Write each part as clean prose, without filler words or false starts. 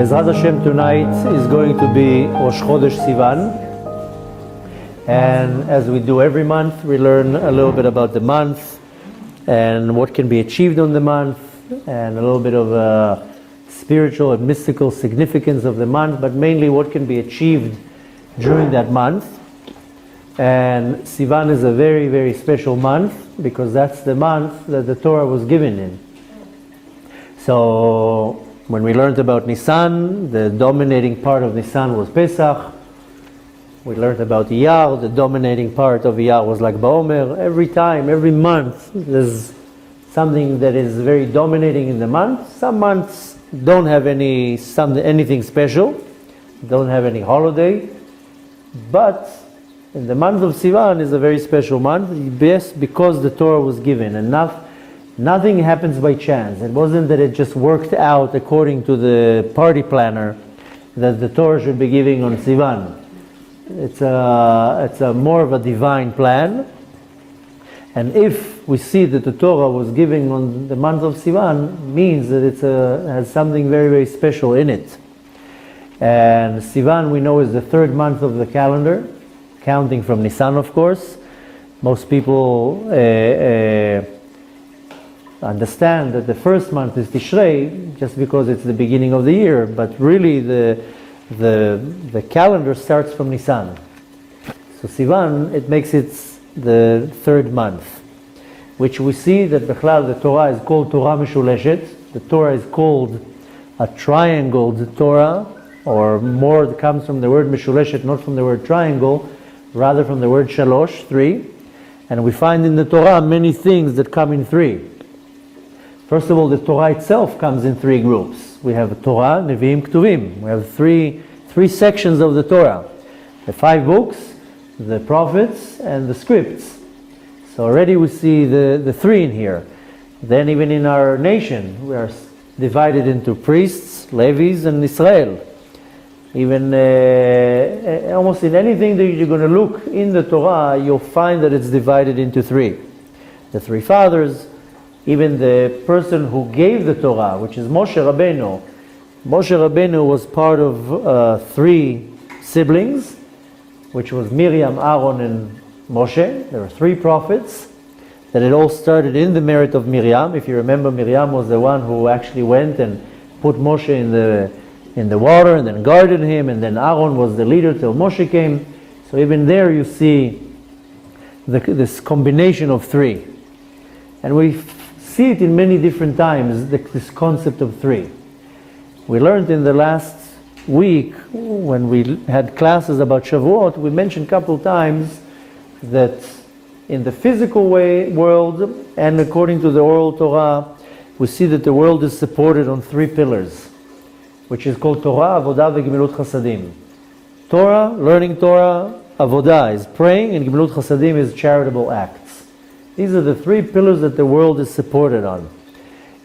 Bezrat Hashem, tonight is going to be Rosh Chodesh Sivan, and as we do every month, we learn a little bit about the month and what can be achieved on the month, and a little bit of spiritual and mystical significance of the month, but mainly what can be achieved during that month. And Sivan is a very, very special month because that's the month that the Torah was given in. So when we learned about Nisan, the dominating part of Nisan was Pesach. We learned about Iyar, the dominating part of Iyar was Lag BaOmer. Every time, every month, there's something that is very dominating in the month. Some months don't have anything special, don't have any holiday, but in the month of Sivan is a very special month, best because the Torah was given, and nothing happens by chance. It wasn't that it just worked out according to the party planner that the Torah should be giving on Sivan. It's a more of a divine plan, and if we see that the Torah was giving on the month of Sivan, means that it has something very, very special in it. And Sivan, we know, is the third month of the calendar, counting from Nisan, of course. Most people understand that the first month is Tishrei just because it's the beginning of the year, but really the calendar starts from Nisan. So Sivan, it makes it the third month, which we see that the Torah is called Torah Meshuleshet. The Torah is called a triangled Torah, or more, it comes from the word Meshuleshet, not from the word triangle, rather from the word Shalosh, three. And we find in the Torah many things that come in three. First of all, the Torah itself comes in three groups. We have Torah, Nevi'im, Ketuvim. We have three sections of the Torah. The 5 books, the prophets, and the scripts. So already we see the 3 in here. Then even in our nation, we are divided into priests, Levites, and Israel. Even almost in anything that you're going to look in the Torah, you'll find that it's divided into 3. The 3 fathers, even the person who gave the Torah, which is Moshe Rabbeinu. Moshe Rabbeinu was part of 3 siblings, which was Miriam, Aaron, and Moshe. There were 3 prophets. That it all started in the Merit of Miriam. If you remember, Miriam was the one who actually went and put Moshe in the water and then guarded him, and then Aaron was the leader till Moshe came. So even there you see this combination of 3. And we see it in many different times, this concept of 3. We learned in the last week, when we had classes about Shavuot, we mentioned a couple times that in the physical world, and according to the oral Torah, we see that the world is supported on 3 pillars, which is called Torah, Avodah, and Chasadim. Torah, learning Torah, Avodah is praying, and Gemilut Chasadim is charitable acts. These are the 3 pillars that the world is supported on.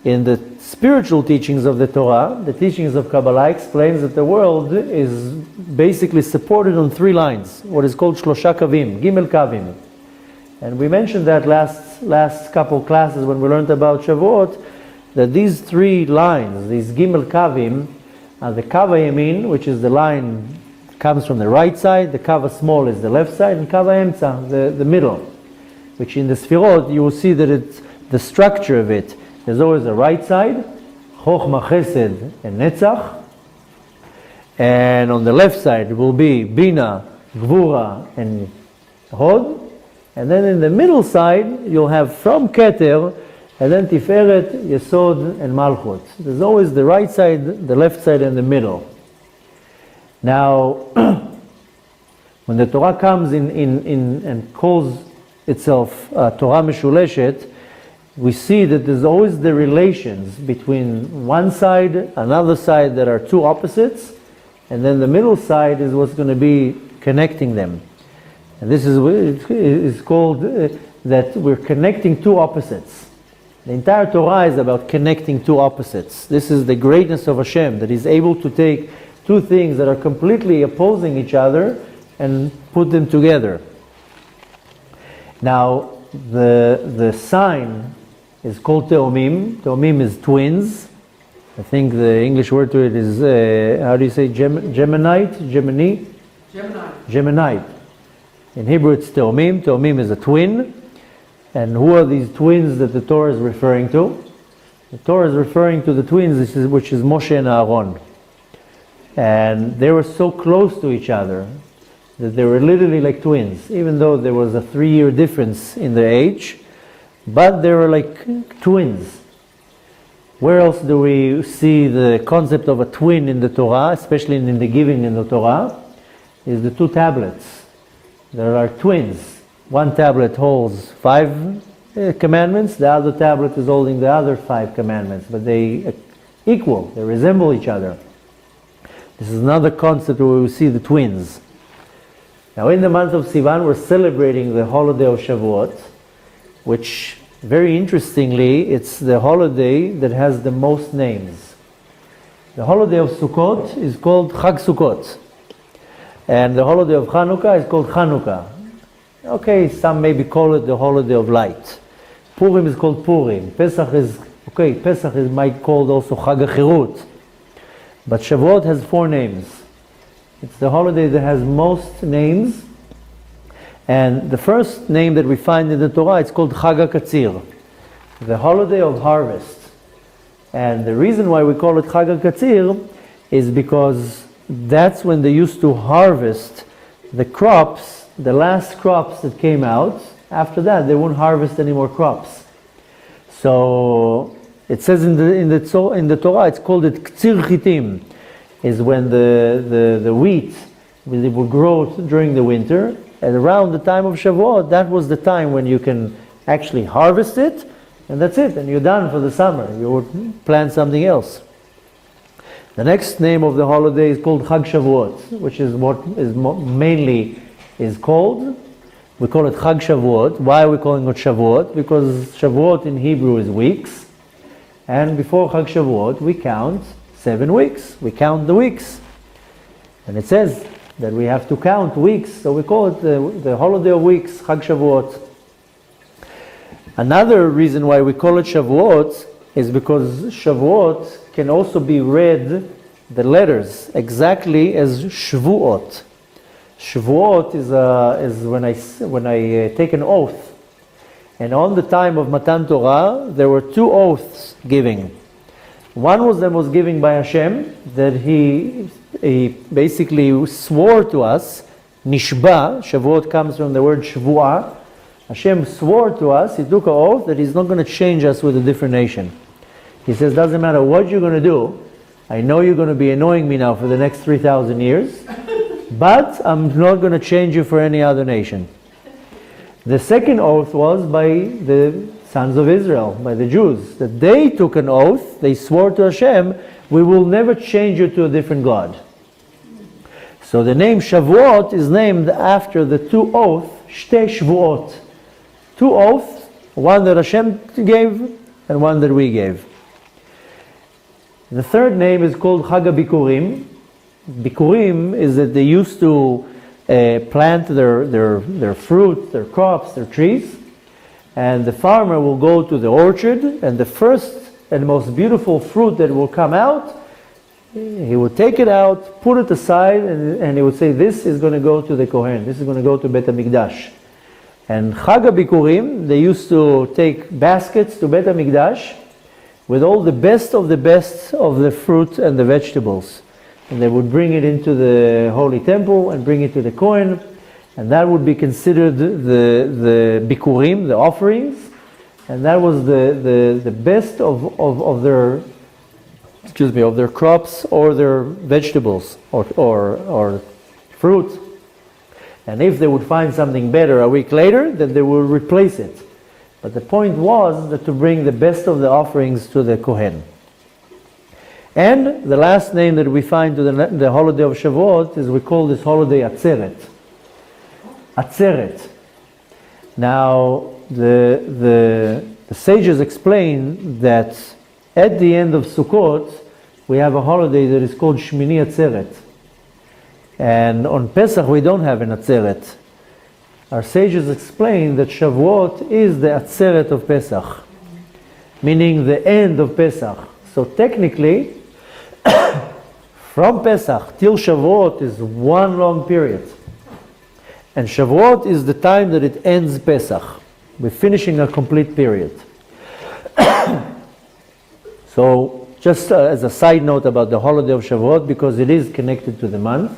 In the spiritual teachings of the Torah, the teachings of Kabbalah explains that the world is basically supported on 3 lines, what is called Shlosha Kavim, Gimel Kavim. And we mentioned that last couple classes when we learned about Shavuot, that these 3 lines, these Gimel Kavim, are the Kav HaYamin, which is the line that comes from the right side, the Kav HaSmol is the left side, and Kav HaEmtza, the middle. Which in the Sfirot, you will see that it's the structure of it. There's always a right side, Chochmah, Chesed, and Netzach. And on the left side, it will be Bina, Gvura, and Hod. And then in the middle side, you'll have from Keter, and then Tiferet, Yesod, and Malchut. There's always the right side, the left side, and the middle. Now, when the Torah comes in and calls itself Torah Meshuleshet, we see that there's always the relations between one side, another side that are 2 opposites, and then the middle side is what's going to be connecting them. And this is called that we're connecting 2 opposites. The entire Torah is about connecting 2 opposites. This is the greatness of Hashem, that He's able to take 2 things that are completely opposing each other and put them together. Now, the sign is called Teomim. Teomim is twins. I think the English word to it is, how do you say, Geminite? Geminite. In Hebrew it's Teomim. Teomim is a twin. And who are these twins that the Torah is referring to? The Torah is referring to the twins, which is Moshe and Aaron. And they were so close to each other that they were literally like twins, even though there was a 3-year difference in their age, but they were like twins. Where else do we see the concept of a twin in the Torah, especially in the giving in the Torah? Is the 2 tablets. There are twins. One tablet holds 5 commandments, the other tablet is holding the other 5 commandments, but they equal, they resemble each other. This is another concept where we see the twins. Now in the month of Sivan we're celebrating the holiday of Shavuot, which very interestingly it's the holiday that has the most names. The holiday of Sukkot is called Chag Sukkot, and the holiday of Chanukah is called Chanukah. Okay, some maybe call it the holiday of light. Purim is called Purim. Pesach is might called also Chag HaChirut. But Shavuot has 4 names. It's the holiday that has most names. And the first name that we find in the Torah, it's called Chag HaKatzir, the holiday of harvest. And the reason why we call it Chag HaKatzir is because that's when they used to harvest the crops, the last crops that came out. After that, they won't harvest any more crops. So it says in the Torah, it's called it Ktsir Chitim, is when the wheat will grow during the winter, and around the time of Shavuot, that was the time when you can actually harvest it, and that's it, and you're done for the summer. You would plant something else. The next name of the holiday is called Chag Shavuot, which is what is mainly is called. We call it Chag Shavuot. Why are we calling it Shavuot? Because Shavuot in Hebrew is weeks. And before Chag Shavuot, we count 7 weeks. We count the weeks. And it says that we have to count weeks. So we call it the holiday of weeks, Chag Shavuot. Another reason why we call it Shavuot is because Shavuot can also be read, the letters, exactly as Shvuot. Shavuot is when I take an oath. And on the time of Matan Torah, there were 2 oaths giving. One was that was given by Hashem, that he basically swore to us, Nishba. Shavuot comes from the word Shvuah. Hashem swore to us, he took an oath that he's not going to change us with a different nation. He says, doesn't matter what you're going to do, I know you're going to be annoying me now for the next 3,000 years, but I'm not going to change you for any other nation. The second oath was by the sons of Israel, by the Jews, that they took an oath, they swore to Hashem, we will never change you to a different God. So the name Shavuot is named after the 2 oaths, Shtei Shvuot. 2 oaths, one that Hashem gave and one that we gave. The third name is called Chag HaBikurim. Bikurim is that they used to plant their fruit, their crops, their trees, and the farmer will go to the orchard, and the first and most beautiful fruit that will come out, he would take it out, put it aside, and he would say, this is going to go to the Kohen, this is going to go to Bet HaMikdash. And Chag HaBikurim, they used to take baskets to Bet HaMikdash with all the best of the fruit and the vegetables. And they would bring it into the holy temple and bring it to the Kohen, and that would be considered the bikurim, the offerings, and that was the best of their crops or their vegetables or fruit. And if they would find something better a week later, then they will replace it. But the point was that to bring the best of the offerings to the Kohen. And the last name that we find to the holiday of Shavuot is, we call this holiday Atzeret. Atzeret. Now, the sages explain that at the end of Sukkot, we have a holiday that is called Shmini Atzeret. And on Pesach, we don't have an Atzeret. Our sages explain that Shavuot is the Atzeret of Pesach, meaning the end of Pesach. So technically, From Pesach till Shavuot is one long period. And Shavuot is the time that it ends Pesach. We're finishing a complete period. So, just as a side note about the holiday of Shavuot, because it is connected to the month.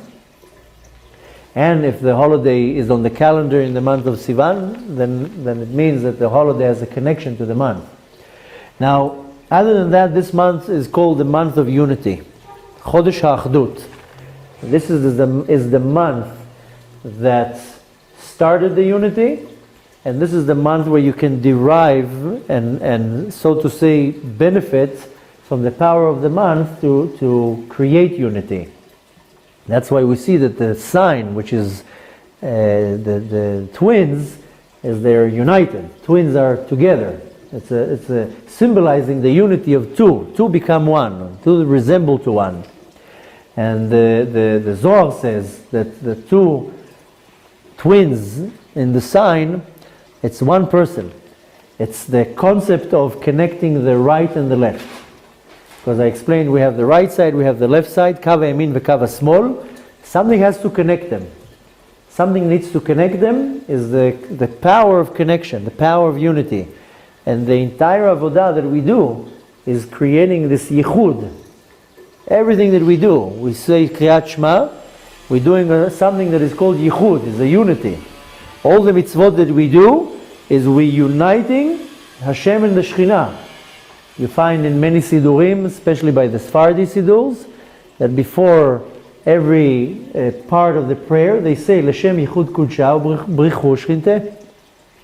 And if the holiday is on the calendar in the month of Sivan, then it means that the holiday has a connection to the month. Now, other than that, this month is called the month of unity. Chodesh HaAchdut. This is the month that started the unity, and this is the month where you can derive and so to say benefit from the power of the month to create unity. That's why we see that the sign, which is the twins, is they're united. Twins are together. It's a symbolizing the unity of two. Two become one. Two resemble to one. And the Zohar says that the two twins in the sign, it's one person. It's the concept of connecting the right and the left. Because I explained we have the right side, we have the left side, kava yamin v'kava small. Something has to connect them. Something needs to connect them is the power of connection, the power of unity. And the entire avodah that we do is creating this yichud. Everything that we do, we say Kriyat Shema, we're doing something that is called yichud, is a unity. All the mitzvot that we do is we uniting Hashem and the Shekhinah. You find in many sidurim, especially by the Sephardi sidurs, that before every part of the prayer, they say L'Shem Yichud Kudsha Brichu Shchinteh,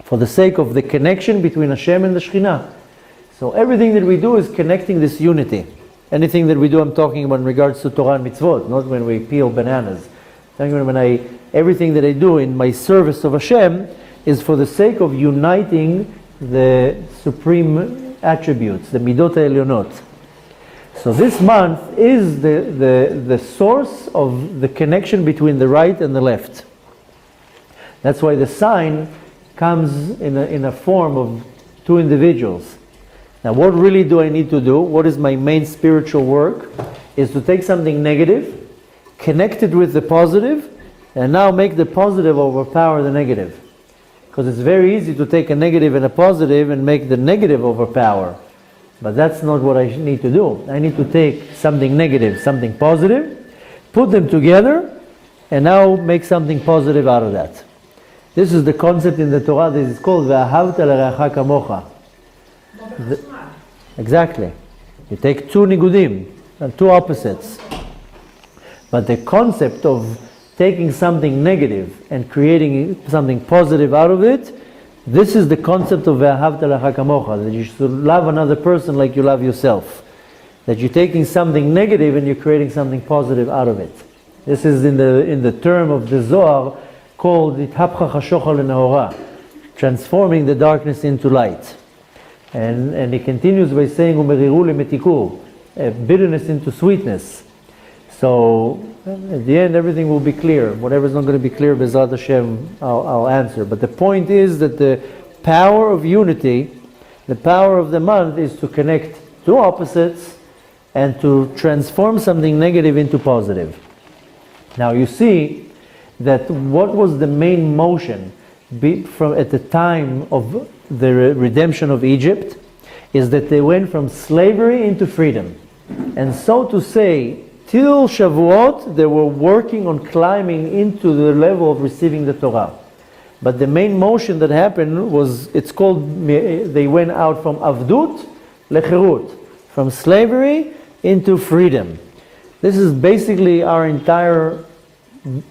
for the sake of the connection between Hashem and the Shekhinah. So everything that we do is connecting this unity. Anything that we do, I'm talking about in regards to Torah and mitzvot, not when we peel bananas. Everything that I do in my service of Hashem is for the sake of uniting the supreme attributes, the midot ha'elyonot. So this month is the source of the connection between the right and the left. That's why the sign comes in a form of two individuals. Now what really do I need to do? What is my main spiritual work? Is to take something negative, connect it with the positive, and now make the positive overpower the negative. Because it's very easy to take a negative and a positive and make the negative overpower. But that's not what I need to do. I need to take something negative, something positive, put them together, and now make something positive out of that. This is the concept in the Torah that is called Ve'ahavta l'reacha kamocha. Exactly. You take two nigudim, two opposites. But the concept of taking something negative and creating something positive out of it, this is the concept of Ve'ahavta l'reacha kamocha, that you should love another person like you love yourself. That you're taking something negative and you're creating something positive out of it. This is in the term of the Zohar called Hithapcha chashocha lenahora, transforming the darkness into light. And he continues by saying Umeriru lemetikur, bitterness into sweetness. So at the end everything will be clear. Whatever is not going to be clear, B'ezrat Hashem, I'll answer. But the point is that the power of unity, the power of the month is to connect two opposites and to transform something negative into positive. Now you see that what was the main motion from at the time of the redemption of Egypt is that they went from slavery into freedom. And so to say, till Shavuot, they were working on climbing into the level of receiving the Torah. But the main motion that happened was, it's called, they went out from Avdut lecherut, from slavery into freedom. This is basically our entire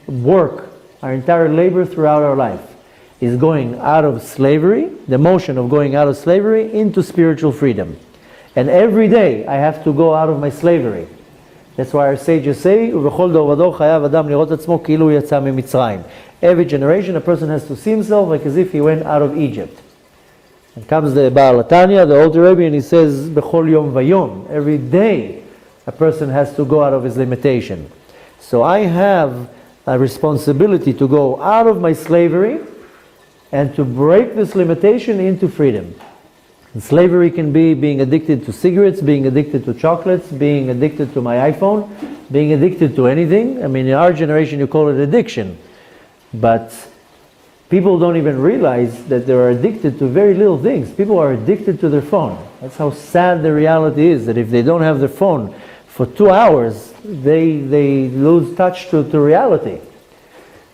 work, our entire labor throughout our life, is going out of slavery, the motion of going out of slavery into spiritual freedom. And every day I have to go out of my slavery. That's why our sages say, every generation a person has to see himself like as if he went out of Egypt. And comes the Baal Atanya, the older Rebbe, and he says, Bechol Yom Vayom, every day a person has to go out of his limitation. So I have a responsibility to go out of my slavery and to break this limitation into freedom. And slavery can be being addicted to cigarettes, being addicted to chocolates, being addicted to my iPhone, being addicted to anything. I mean, in our generation you call it addiction. But people don't even realize that they're addicted to very little things. People are addicted to their phone. That's how sad the reality is, that if they don't have their phone for 2 hours, they lose touch to reality.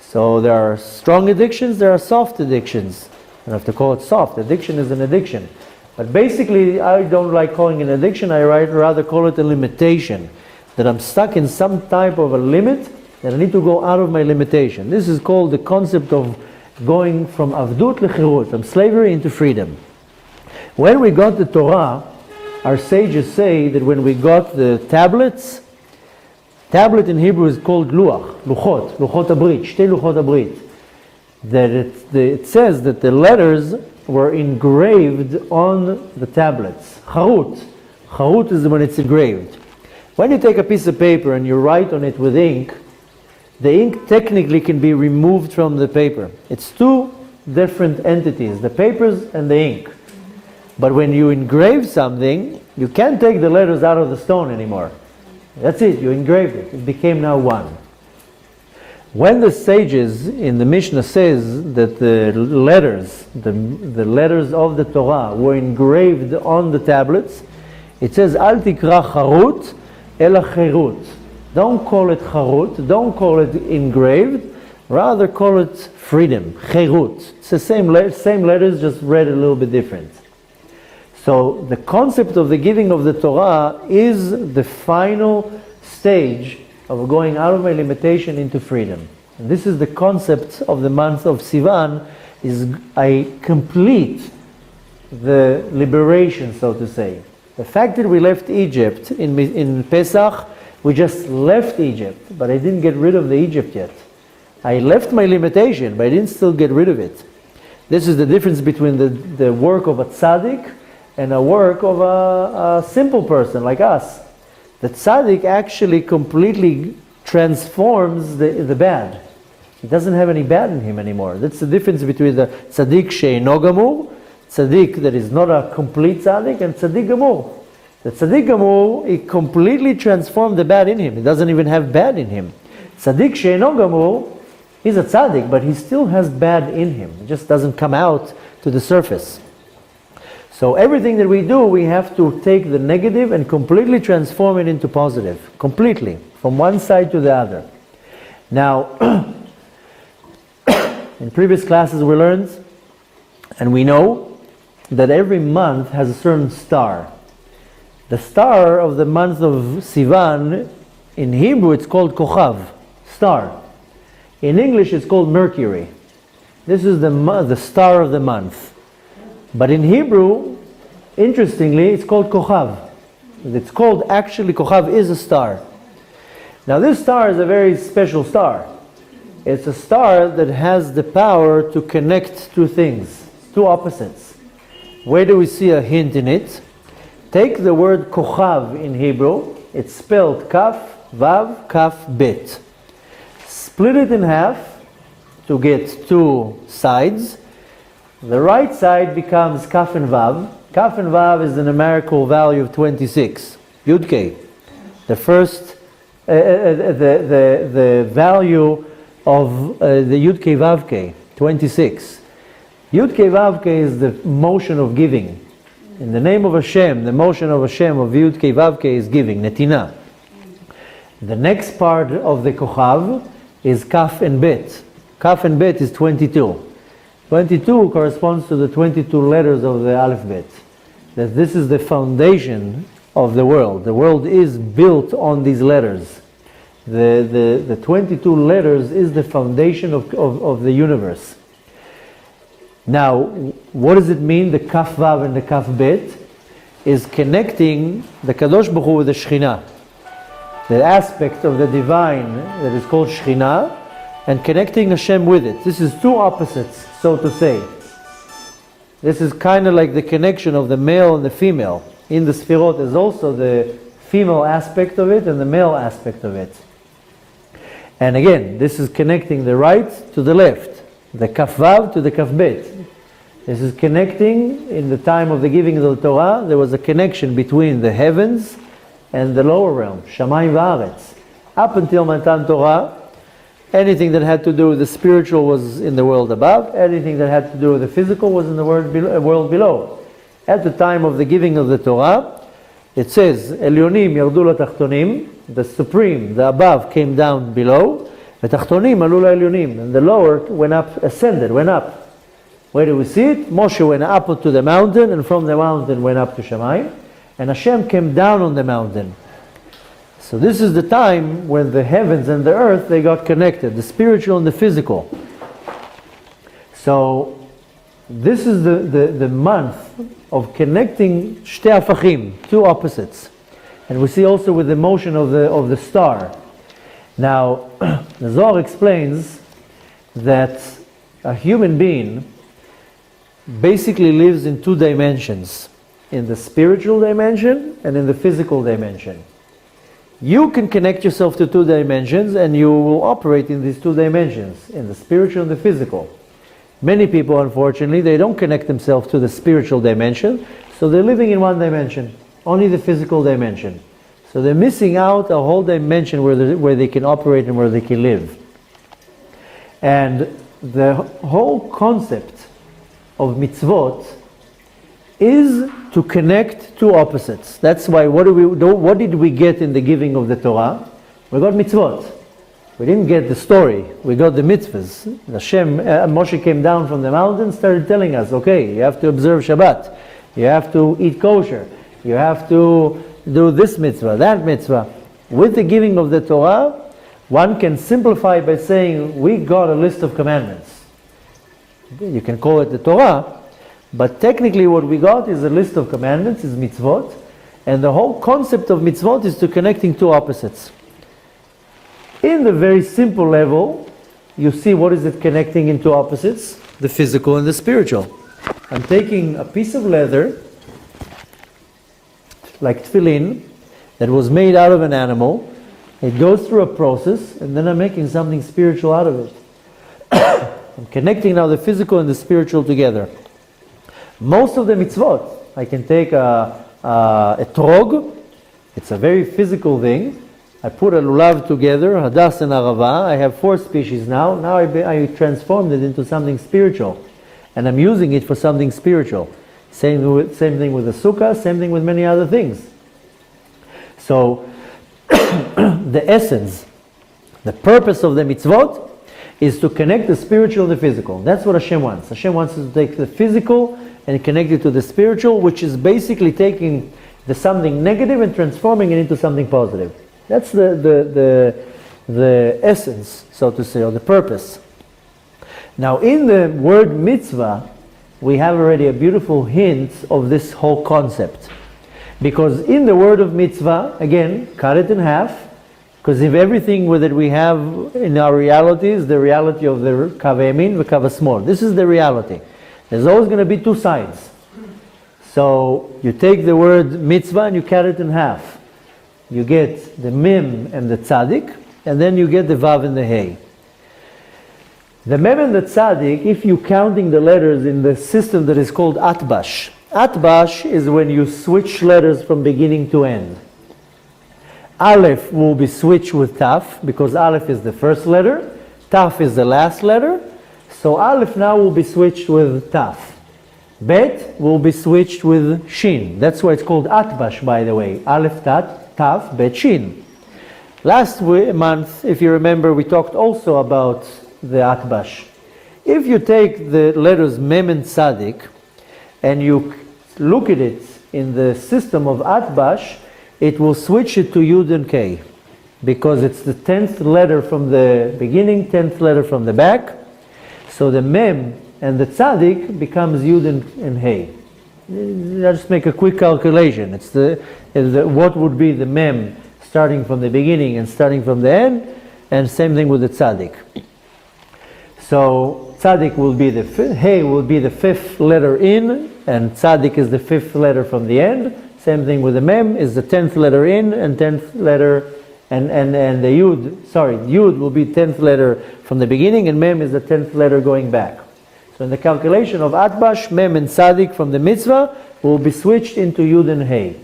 So there are strong addictions, there are soft addictions. I don't have to call it soft. Addiction is an addiction. But basically, I don't like calling it an addiction. I rather call it a limitation. That I'm stuck in some type of a limit, and I need to go out of my limitation. This is called the concept of going from avdut lechirut, from slavery into freedom. When we got the Torah, our sages say that when we got the tablets, tablet in Hebrew is called luach, luchot abrit, shtei luchot abrit. That it says that the letters were engraved on the tablets. Charut is when it's engraved. When you take a piece of paper and you write on it with ink, the ink technically can be removed from the paper. It's two different entities, the papers and the ink. But when you engrave something, you can't take the letters out of the stone anymore. That's it, you engraved it. It became now one. When the sages in the Mishnah says that the letters of the Torah were engraved on the tablets, it says, Al tikra charut, ela cherut. Don't call it charut, don't call it engraved, rather call it freedom, cherut. It's the same letters, just read a little bit different. So the concept of the giving of the Torah is the final stage of going out of my limitation into freedom. And this is the concept of the month of Sivan, is I complete the liberation, so to say. The fact that we left Egypt in Pesach, we just left Egypt, but I didn't get rid of the Egypt yet. I left my limitation, but I didn't still get rid of it. This is the difference between the work of a tzaddik and a work of a simple person like us. The tzaddik actually completely transforms the bad. He doesn't have any bad in him anymore. That's the difference between the tzaddik she'eino gamur, tzaddik that is not a complete tzaddik, and tzaddik gamur. The tzaddik gamur, he completely transformed the bad in him. He doesn't even have bad in him. Tzaddik she'eino gamur, he's a tzaddik, but he still has bad in him. It just doesn't come out to the surface. So everything that we do, we have to take the negative and completely transform it into positive. Completely. From one side to the other. Now, in previous classes we learned, and we know, that every month has a certain star. The star of the month of Sivan, in Hebrew it's called Kochav, star. In English it's called Mercury. This is the star of the month. But in Hebrew, interestingly, it's called Kochav. It's called, actually, Kochav is a star. Now this star is a very special star. It's a star that has the power to connect two things, two opposites. Where do we see a hint in it? Take the word Kochav in Hebrew. It's spelled Kaf, Vav, Kaf, Bet. Split it in half to get two sides. The right side becomes Kaf and Vav. Kaf and Vav is a numerical value of 26. Yud K. The first, the value of the Yud K Vav K, 26. Yud K Vav K is the motion of giving. In the name of Hashem, the motion of Hashem of Yud K Vav K is giving, Netina. The next part of the Kochav is Kaf and Bet. Kaf and Bet is 22. 22 corresponds to the 22 letters of the alphabet. That this is the foundation of the world. The world is built on these letters. The 22 letters is the foundation of the universe. Now, what does it mean, the Kaf Vav and the Kaf Bet? Is connecting the Kadosh Baruch Hu with the Shekhinah. The aspect of the divine that is called Shekhinah, and connecting Hashem with it. This is two opposites, so to say. This is kind of like the connection of the male and the female. In the Sfirot is also the female aspect of it and the male aspect of it. And again, this is connecting the right to the left, the Kaf Vav to the Kaf Bet. This is connecting. In the time of the giving of the Torah, there was a connection between the heavens and the lower realm, Shamayim Va'aretz. Up until Matan Torah, anything that had to do with the spiritual was in the world above, anything that had to do with the physical was in the world below. At the time of the giving of the Torah, it says, Elyonim yardu latachtonim, the supreme, the above, came down below, v'tachtonim alu la'elyonim, and the lower went up, ascended, went up. Where do we see it? Moshe went up to the mountain, and from the mountain went up to Shamayim, and Hashem came down on the mountain. So this is the time when the heavens and the earth, they got connected, the spiritual and the physical. So this is the month of connecting shtei hafachim, two opposites. And we see also with the motion of the star. Now, the Zohar explains that a human being basically lives in two dimensions, in the spiritual dimension and in the physical dimension. You can connect yourself to two dimensions and you will operate in these two dimensions, in the spiritual and the physical. Many people, unfortunately, they don't connect themselves to the spiritual dimension, so they're living in one dimension, only the physical dimension. So they're missing out a whole dimension where they can operate and where they can live. And the whole concept of mitzvot is to connect two opposites. That's why what did we get in the giving of the Torah? We got mitzvot. We didn't get the story. We got the mitzvahs. Moshe came down from the mountain, started telling us, okay, you have to observe Shabbat. You have to eat kosher. You have to do this mitzvah, that mitzvah. With the giving of the Torah, one can simplify by saying, we got a list of commandments. You can call it the Torah, but technically what we got is a list of commandments, is mitzvot, and the whole concept of mitzvot is to connecting two opposites. In the very simple level, you see what is it connecting into opposites? The physical and the spiritual. I'm taking a piece of leather, like tefillin, that was made out of an animal. It goes through a process, and then I'm making something spiritual out of it. I'm connecting now the physical and the spiritual together. Most of the mitzvot, I can take a trog, it's a very physical thing. I put a lulav together, hadas and arava. I have 4 species now. Now I transformed it into something spiritual. And I'm using it for something spiritual. Same thing with the sukkah, same thing with many other things. So, the essence, the purpose of the mitzvot is to connect the spiritual and the physical. That's what Hashem wants. Hashem wants us to take the physical and connect it to the spiritual, which is basically taking the something negative and transforming it into something positive. That's the essence, so to say, or the purpose. Now, in the word mitzvah, we have already a beautiful hint of this whole concept. Because in the word of mitzvah, again, cut it in half, because if everything that we have in our reality is the reality of the kav yamin, the kav small. This is the reality. There's always going to be two sides. So you take the word mitzvah and you cut it in half. You get the mem and the tzaddik, and then you get the vav and the hey. The mem and the tzaddik, if you're counting the letters in the system that is called atbash. Atbash is when you switch letters from beginning to end. Aleph will be switched with Taf, because Aleph is the first letter, Taf is the last letter, so Aleph now will be switched with Taf. Bet will be switched with Shin. That's why it's called Atbash, by the way. Aleph, Taf, Bet, Shin. Last month, if you remember, we talked also about the Atbash. If you take the letters Mem and Tzadik, and you look at it in the system of Atbash, it will switch it to Yud and K, because it's the 10th letter from the beginning, 10th letter from the back. So the Mem and the Tzadik becomes Yud and Hey. Let's just make a quick calculation. It's what would be the Mem starting from the beginning and starting from the end, and same thing with the Tzadik. So Tzadik will be Hey will be the 5th letter in, and Tzadik is the 5th letter from the end. Same thing with the Mem, is the 10th letter in and 10th letter, and the Yud will be 10th letter from the beginning, and Mem is the 10th letter going back. So in the calculation of Atbash, Mem and Tzadik from the mitzvah will be switched into Yud and Hey.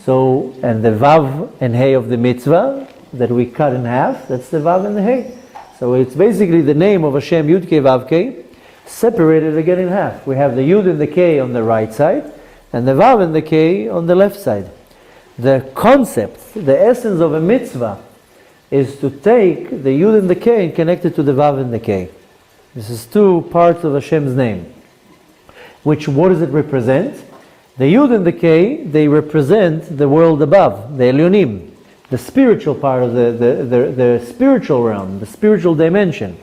So, and the Vav and Hey of the mitzvah that we cut in half, that's the Vav and the Hey. So it's basically the name of Hashem Yud Kei Vav Kei, separated again in half. We have the Yud and the Kei on the right side, and the Vav and the Kei on the left side. The concept, the essence of a mitzvah, is to take the Yud and the Kei and connect it to the Vav and the Kei. This is two parts of Hashem's name. What does it represent? The Yud and the Kei, they represent the world above, the Elyonim, the spiritual part of the spiritual realm, the spiritual dimension.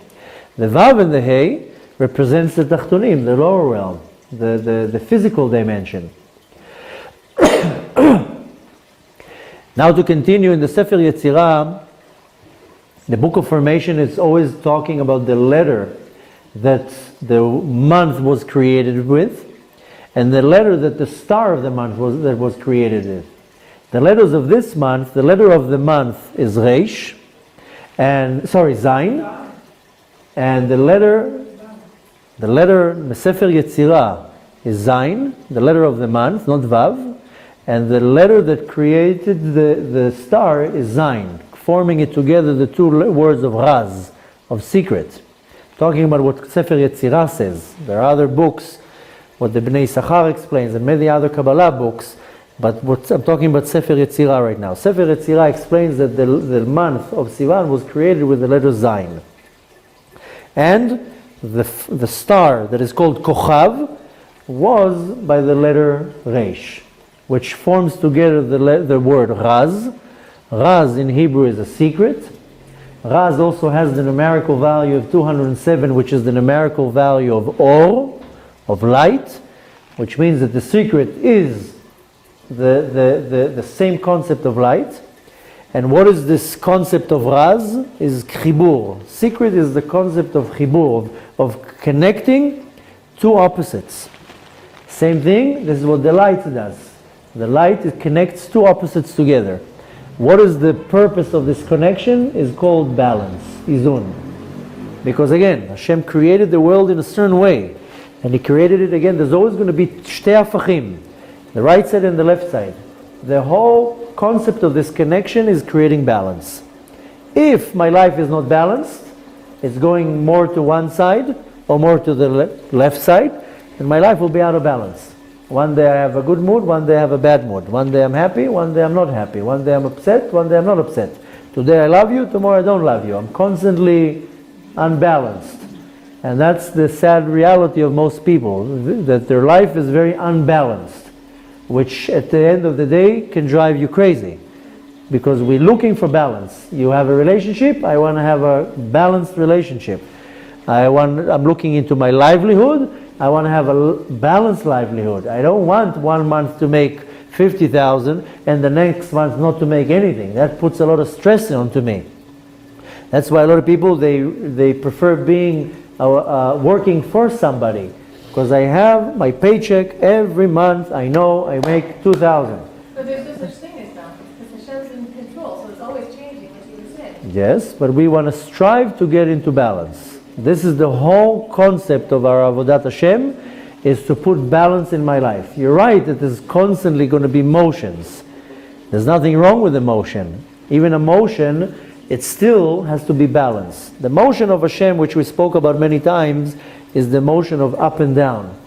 The Vav and the Hey represents the Tachtonim, the lower realm, the physical dimension. Now to continue in the Sefer Yetzirah, the book of formation is always talking about the letter that the month was created with, and the letter that the star of the month was created with. The letters of this month, the letter of the month is Reish, Zain, and the letter Sefer Yetzirah is Zain, the letter of the month, not Vav, and the letter that created the star is Zain, forming it together the two words of Raz, of secret. Talking about what Sefer Yetzirah says. There are other books, what the Bnei Sachar explains, and many other Kabbalah books, but I'm talking about Sefer Yetzirah right now. Sefer Yetzirah explains that the month of Sivan was created with the letter Zain. And the star that is called Kochav was by the letter Reish, which forms together the word Raz. Raz in Hebrew is a secret. Raz also has the numerical value of 207, which is the numerical value of Or, of light, which means that the secret is the same concept of light. And what is this concept of Raz? Is Chibur. Secret is the concept of Chibur, of connecting two opposites. Same thing, this is what the light does. The light, it connects two opposites together. What is the purpose of this connection? Is called balance, izun. Because again, Hashem created the world in a certain way, and He created it again. There's always going to be shtei afachim, the right side and the left side. The whole concept of this connection is creating balance. If my life is not balanced, it's going more to one side or more to the left side, then my life will be out of balance. One day I have a good mood, one day I have a bad mood. One day I'm happy, one day I'm not happy. One day I'm upset, one day I'm not upset. Today I love you, tomorrow I don't love you. I'm constantly unbalanced. And that's the sad reality of most people, that their life is very unbalanced, which at the end of the day can drive you crazy. Because we're looking for balance. You have a relationship, I want to have a balanced relationship. I'm looking into my livelihood, I want to have a balanced livelihood. I don't want 1 month to make 50,000 and the next month not to make anything. That puts a lot of stress onto me. That's why a lot of people, they prefer being working for somebody. Because I have my paycheck every month, I know I make 2,000. But there's no such thing as balance, because Hashem's in control, so it's always changing, like you were saying. Yes, but we want to strive to get into balance. This is the whole concept of our Avodat Hashem, is to put balance in my life. You're right that there's constantly going to be motions. There's nothing wrong with emotion. Even emotion, it still has to be balanced. The motion of Hashem, which we spoke about many times, is the motion of up and down.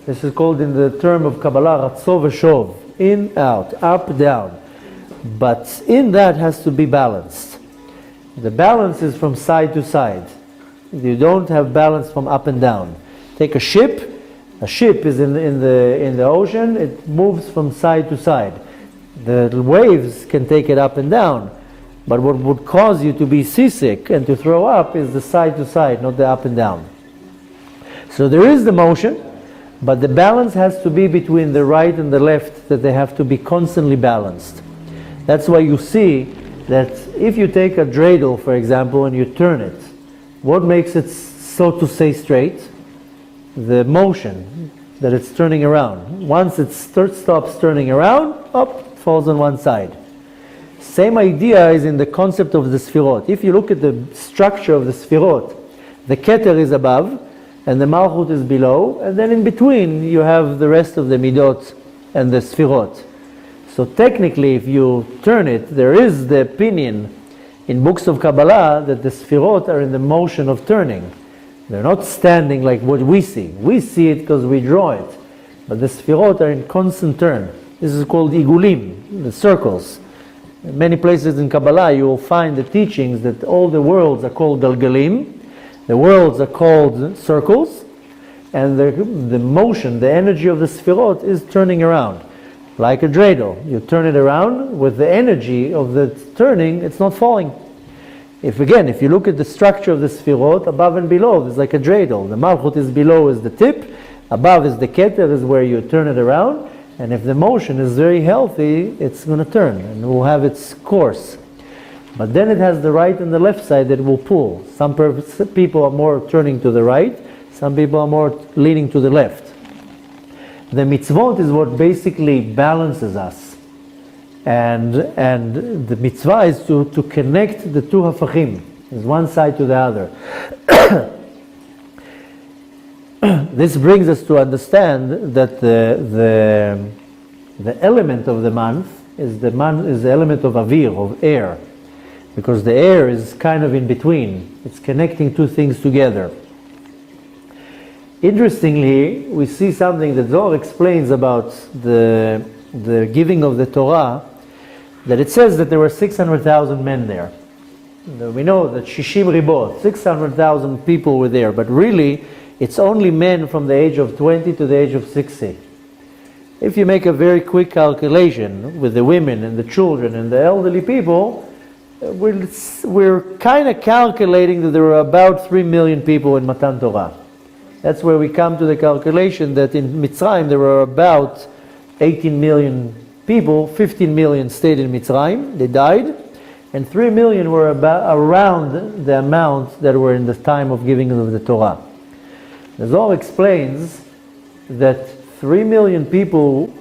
This is called in the term of Kabbalah, Ratzov v'Shov, in, out, up, down. But in that has to be balanced. The balance is from side to side. You don't have balance from up and down. Take a ship is in the ocean, it moves from side to side. The waves can take it up and down, but what would cause you to be seasick and to throw up is the side to side, not the up and down. So there is the motion, but the balance has to be between the right and the left, that they have to be constantly balanced. That's why you see that if you take a dreidel, for example, and you turn it, what makes it, so to say, straight? The motion that it's turning around. Once it stops turning around, it falls on one side. Same idea is in the concept of the sfirot. If you look at the structure of the sfirot, the keter is above, and the Malchut is below, and then in between you have the rest of the Midot and the Sfirot. So technically, if you turn it, there is the opinion in books of Kabbalah that the Sfirot are in the motion of turning. They're not standing like what we see. We see it because we draw it. But the Sfirot are in constant turn. This is called Igulim, the circles. In many places in Kabbalah you will find the teachings that all the worlds are called Galgalim, the worlds are called circles, and the motion, the energy of the Sfirot is turning around. Like a dreidel. You turn it around, with the energy of the turning, it's not falling. If you look at the structure of the Sfirot, above and below, it's like a dreidel. The Malchut is below is the tip, above is the Keter, is where you turn it around, and if the motion is very healthy, it's going to turn and will have its course. But then it has the right and the left side that will pull. Some people are more turning to the right, some people are more leaning to the left. The mitzvot is what basically balances us. And the mitzvah is to connect the two hafachim, is one side to the other. This brings us to understand that the element of the month is the element of avir, of air, because the air is kind of in between. It's connecting two things together. Interestingly, we see something that Zohar explains about the giving of the Torah, that it says that there were 600,000 men there. We know that Shishim Ribot, 600,000 people were there, but really it's only men from the age of 20 to the age of 60. If you make a very quick calculation with the women and the children and the elderly people, we're kind of calculating that there were about 3 million people in Matan Torah. That's where we come to the calculation that in Mitzrayim there were about 18 million people, 15 million stayed in Mitzrayim, they died, and 3 million were around the amount that were in the time of giving of the Torah. The Zohar explains that 3 million people,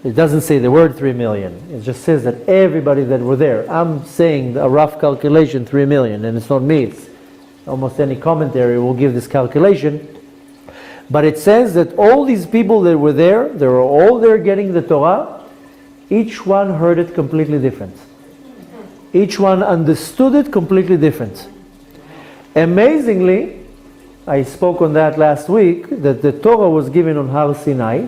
it doesn't say the word 3 million, it just says that everybody that were there. I'm saying a rough calculation, 3 million, and it's not me, it's almost any commentary will give this calculation. But it says that all these people that were there, they were all there getting the Torah, each one heard it completely different. Each one understood it completely different. Amazingly, I spoke on that last week, that the Torah was given on Har Sinai.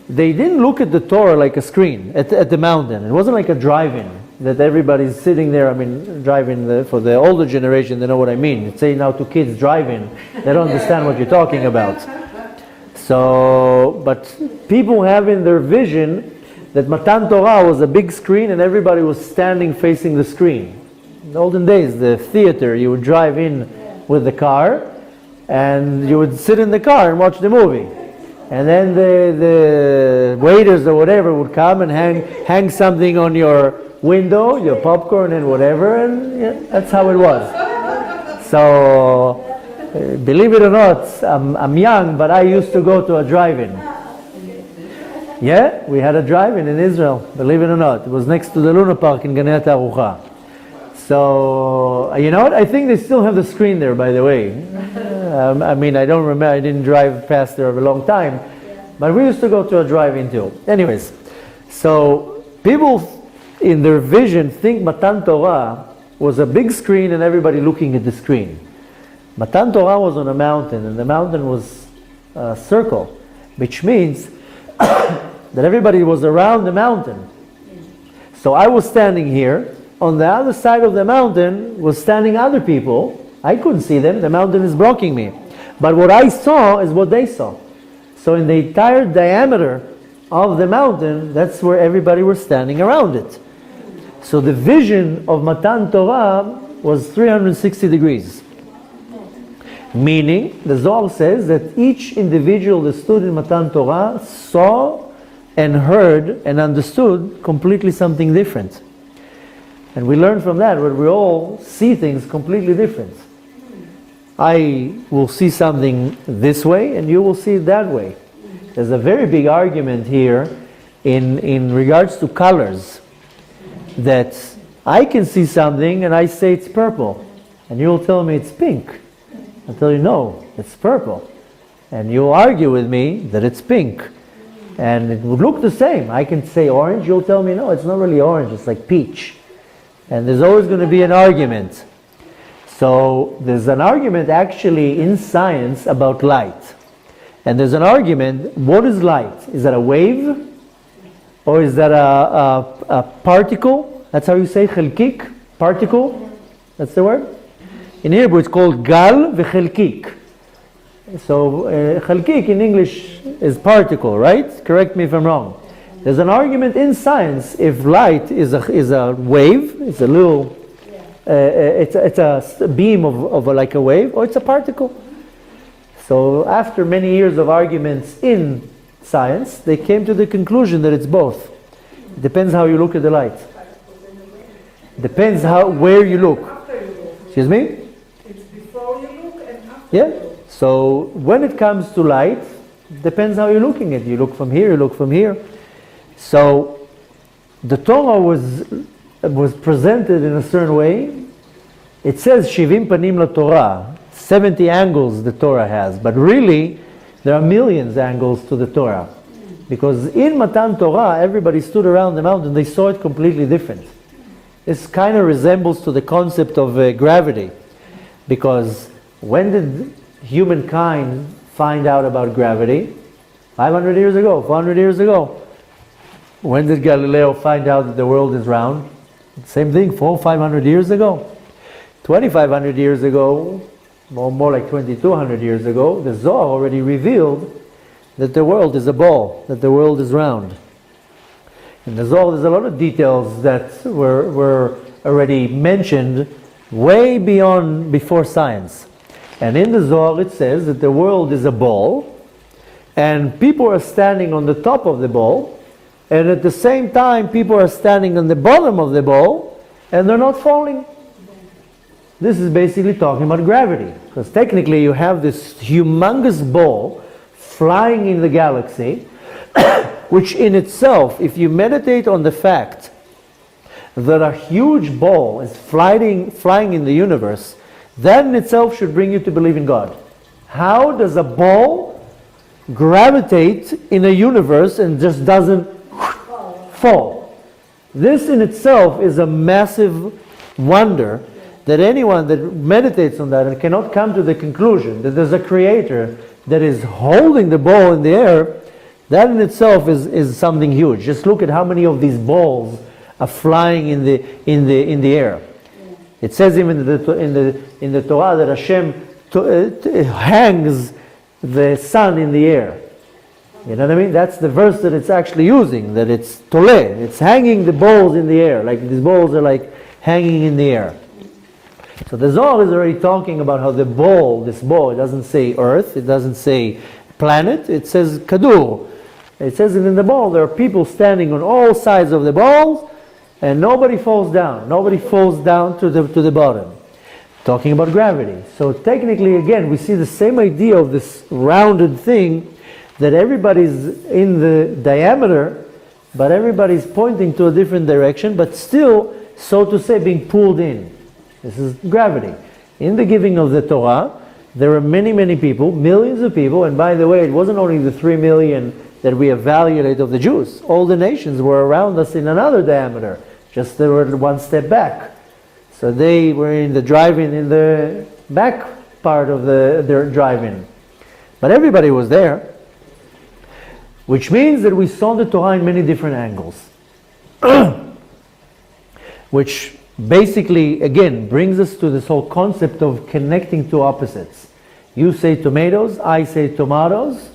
They didn't look at the Torah like a screen at the mountain. It wasn't like a drive-in that everybody's sitting there. I mean, drive-in for the older generation, they know what I mean. Say now to kids drive-in, they don't understand what you're talking about. So, but people have in their vision that Matan Torah was a big screen and everybody was standing facing the screen. In the olden days, the theater, you would drive in with the car and you would sit in the car and watch the movie. And then the waiters or whatever would come and hang something on your window, your popcorn and whatever, and yeah, that's how it was. So, believe it or not, I'm young, but I used to go to a drive-in. Yeah, we had a drive-in in Israel, believe it or not. It was next to the Luna Park in Ganei Arucha. So, you know what? I think they still have the screen there, by the way. I mean, I don't remember, I didn't drive past there a long time, but we used to go to a drive-in too. Anyways, so people in their vision think Matan Torah was a big screen and everybody looking at the screen. Matan Torah was on a mountain, and the mountain was a circle, which means that everybody was around the mountain. So I was standing here, on the other side of the mountain was standing other people. I couldn't see them, the mountain is blocking me. But what I saw is what they saw. So in the entire diameter of the mountain, that's where everybody was standing around it. So the vision of Matan Torah was 360 degrees. Meaning, the Zohar says that each individual that stood in Matan Torah saw and heard and understood completely something different. And we learn from that where we all see things completely different. I will see something this way and you will see it that way. There's a very big argument here in regards to colors, that I can see something and I say it's purple and you'll tell me it's pink. I'll tell you, no, it's purple. And you'll argue with me that it's pink. And it would look the same. I can say orange, you'll tell me, no, it's not really orange, it's like peach. And there's always going to be an argument. So there's an argument actually in science about light. And there's an argument, what is light? Is that a wave? Or is that a particle? That's how you say chelkik? Particle? That's the word? In Hebrew it's called gal v'chelkik. So chelkik in English is particle, right? Correct me if I'm wrong. There's an argument in science if light is a wave, it's a little, it's a beam of like a wave, or it's a particle. So after many years of arguments in science, they came to the conclusion that it's both. It depends how you look at the light. Depends where you look. Excuse me? It's before you look and after you Yeah. look. So when it comes to light, depends how you're looking at it. You look from here, you look from here. So the Torah was presented in a certain way. It says Shivim Panim La Torah, 70 angles the Torah has, but really there are millions angles to the Torah. Because in Matan Torah, everybody stood around the mountain, they saw it completely different. This kind of resembles to the concept of gravity. Because when did humankind find out about gravity? 500 years ago, 400 years ago. When did Galileo find out that the world is round? Same thing, 400-500 years ago. 2,500 years ago, more like 2,200 years ago, the Zohar already revealed that the world is a ball, that the world is round. In the Zohar there's a lot of details that were already mentioned way before science. And in the Zohar it says that the world is a ball, and people are standing on the top of the ball, and at the same time people are standing on the bottom of the ball, and they're not falling. This is basically talking about gravity, because technically you have this humongous ball flying in the galaxy, which in itself, if you meditate on the fact that a huge ball is flying in the universe, that in itself should bring you to believe in God. How does a ball gravitate in a universe and just doesn't fall? This in itself is a massive wonder that anyone that meditates on that and cannot come to the conclusion that there's a creator that is holding the ball in the air, that in itself is something huge. Just look at how many of these balls are flying in the air. It says even in the Torah that Hashem hangs the sun in the air. You know what I mean? That's the verse that it's actually using, that it's toleh. It's hanging the balls in the air, like these balls are like hanging in the air. So the Zohar is already talking about how this ball, it doesn't say earth, it doesn't say planet, it says kadur. It says that in the ball there are people standing on all sides of the balls, and nobody falls down. Nobody falls down to the bottom. Talking about gravity. So technically, again, we see the same idea of this rounded thing, that everybody's in the diameter, but everybody's pointing to a different direction, but still, so to say, being pulled in. This is gravity. In the giving of the Torah, there were many, many people, millions of people, and by the way, it wasn't only the 3 million that we evaluate of the Jews. All the nations were around us in another diameter, just they were one step back. So they were in the drive-in, in the back part of their drive-in. But everybody was there, which means that we saw the Torah in many different angles. Which basically, again, brings us to this whole concept of connecting two opposites. You say tomatoes, I say tomatoes,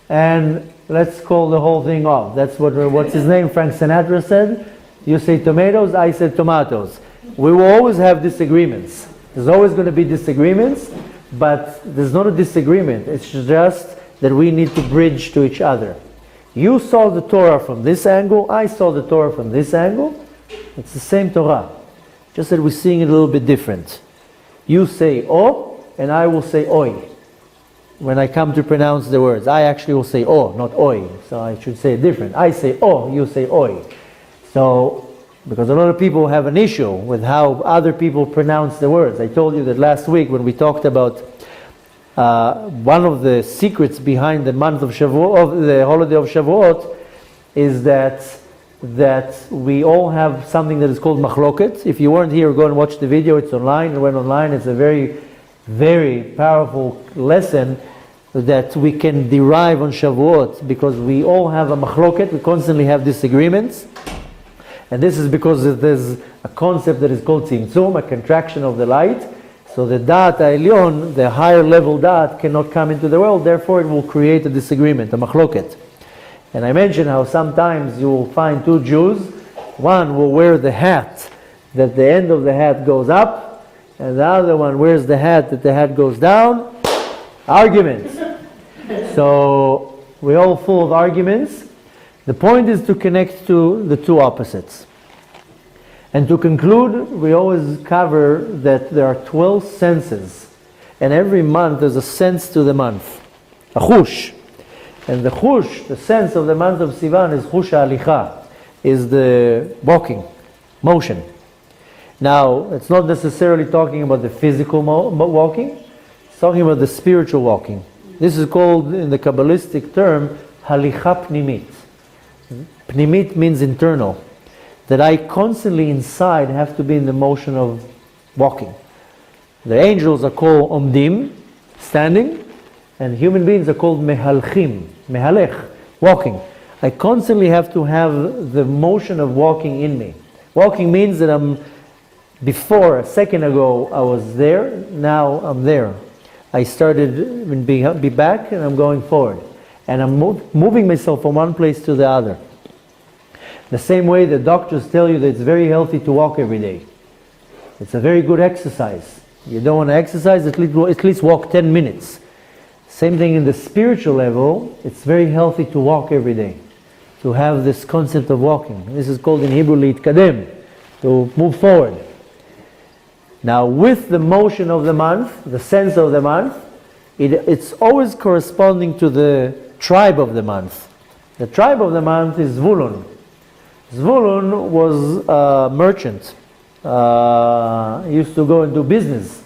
and let's call the whole thing off. That's what's his name, Frank Sinatra said. You say tomatoes, I say tomatoes. We will always have disagreements. There's always going to be disagreements, but there's not a disagreement. It's just that we need to bridge to each other. You saw the Torah from this angle, I saw the Torah from this angle. It's the same Torah, just that we're seeing it a little bit different. You say o, and I will say oi. When I come to pronounce the words, I actually will say o, not oi. So I should say it different. I say o, you say oi. So, because a lot of people have an issue with how other people pronounce the words. I told you that last week when we talked about one of the secrets behind the month of Shavuot, of the holiday of Shavuot, is that we all have something that is called machloket. If you weren't here, go and watch the video. It's online. It went online. It's a very, very powerful lesson that we can derive on Shavuot, because we all have a machloket. We constantly have disagreements. And this is because there's a concept that is called tzimtzum, a contraction of the light. So the da'at ha'elyon, the higher level da'at, cannot come into the world. Therefore, it will create a disagreement, a machloket. And I mentioned how sometimes you will find two Jews. One will wear the hat that the end of the hat goes up, and the other one wears the hat that the hat goes down. Arguments. So we're all full of arguments. The point is to connect to the two opposites. And to conclude, we always cover that there are 12 senses, and every month there's a sense to the month, a chush. And the chush, the sense of the month of Sivan, is chush ha'alicha, is the walking, motion. Now, it's not necessarily talking about the physical walking, it's talking about the spiritual walking. This is called, in the Kabbalistic term, halicha pnimit. Pnimit means internal. That I constantly inside have to be in the motion of walking. The angels are called omdim, standing, and human beings are called mehalchim, mehalech, walking. I constantly have to have the motion of walking in me. Walking means that before, a second ago, I was there, now I'm there. I started be back and I'm going forward. And I'm moving myself from one place to the other. The same way the doctors tell you that it's very healthy to walk every day. It's a very good exercise. You don't want to exercise, at least walk 10 minutes. Same thing in the spiritual level, it's very healthy to walk every day. To have this concept of walking. This is called in Hebrew litkadem, to move forward. Now with the motion of the month, the sense of the month, it's always corresponding to the tribe of the month. The tribe of the month is Zvulun. Zvulun was a merchant. He used to go and do business.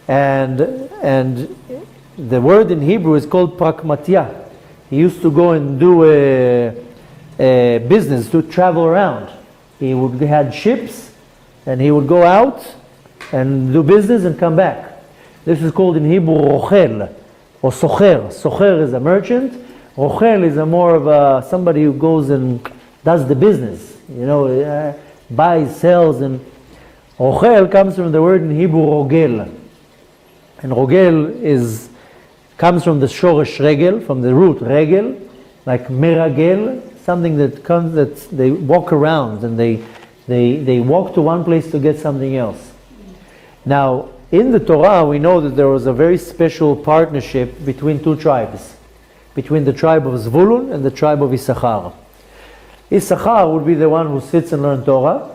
And the word in Hebrew is called prakmatya. He used to go and do a business, to travel around. He had ships, and he would go out and do business and come back. This is called in Hebrew rochel, or socher. Socher is a merchant. Rochel is more of somebody who goes and does the business. Buys, sells, and rochel comes from the word in Hebrew rogel. And rogel comes from the shoresh regel, from the root regel, like meragel, something that they walk around and they walk to one place to get something else. Now, in the Torah, we know that there was a very special partnership between two tribes, between the tribe of Zvulun and the tribe of Issachar. Issachar would be the one who sits and learns Torah,